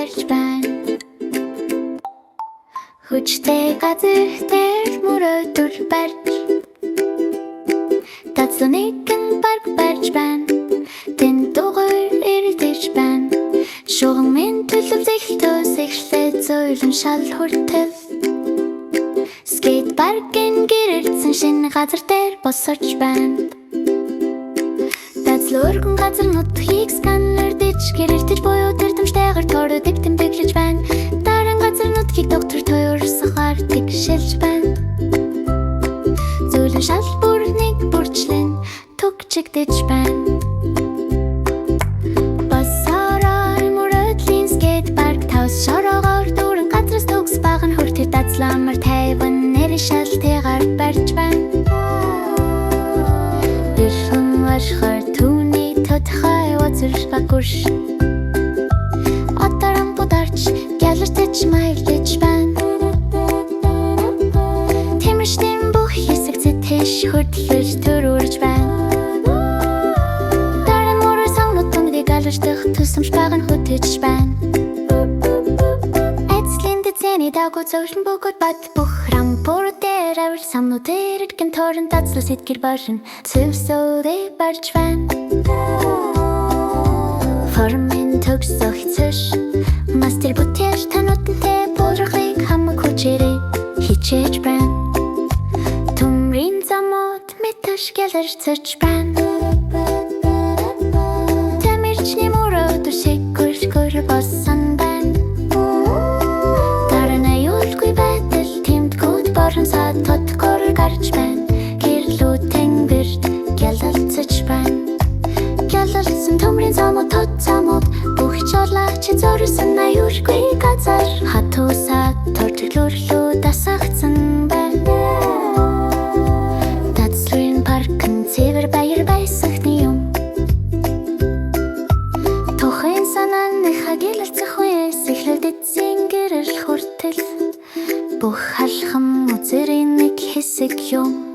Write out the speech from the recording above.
барьж байна. Хүчтэй газар дээр мөрөөдөр барьж Тацлоныг парк барьж байна. Тэн дугаар ирдэж байна. Шугам минь төлөв зэхтөөс эхлээд зөөлөн шал хүртэл Скейт паркын гэрэлцэн шинэ газар дээр босож байна. Тацлуурган газар нутгийг сканердэж гэрэлтэж буюу тэрдэмжтэйгээр тороо тэмдэглэж байна. Дараа газар нутгийг доктор тойрсохоор тэгшэлж байна. Зөөлөн шал бүрнийг бүрчлэн түгчигдэж байна. Басараар мөрөдлийн скейт парк тавс шороогоор дүүрэн газраас төгс баган хүртэл дацламар тайван нэр шалтыгаар барьж байна. Ирхэн ашхар түүний тодхай вазар багуш Атарам бударч гялэртэж маялдаж байна. Тэмэрштийн бүх хэсэг зэтэш хөдлөж төрүүлж байна. Дараа мөрөөр савнууд тунгдыг алждах тусамж баган хөтөж байна. Эцлин дэцэний дагуу зөөлөн бөгөөд бат бүх рампур дээр авир самнууд эргэн торон дацлаа сэтгэр борн цэвсүүдээ барьж байна. Формын төгсөх цэш мастер бүтээл тануудтай болрохыг хамаг хүчээрээ хичээж байна. Төмрийн замууд мэтэж гялэрцэж байна. Тамирчны мөрөөдөр сэггүр болсон байна. Дараа нь аюулгүй байдал тэмдгүүд борон сад тодгор гарч байна. Гэрлүү тэнгэрт гялалцаж байна. Гялалцсан төмрийн замууд тод замууд бүх чорлаач зорисон аюулгүй газар хатуусаад торчлөрлөө дасагдсан байна. Тацлын паркын цэвэр баяр байсагны юм. Тухайн санаа нахагилалцах үеэс эхлээд эцсийн гэрэл хүртэл бүх халхам үзэрийн нэг хэсэг юм.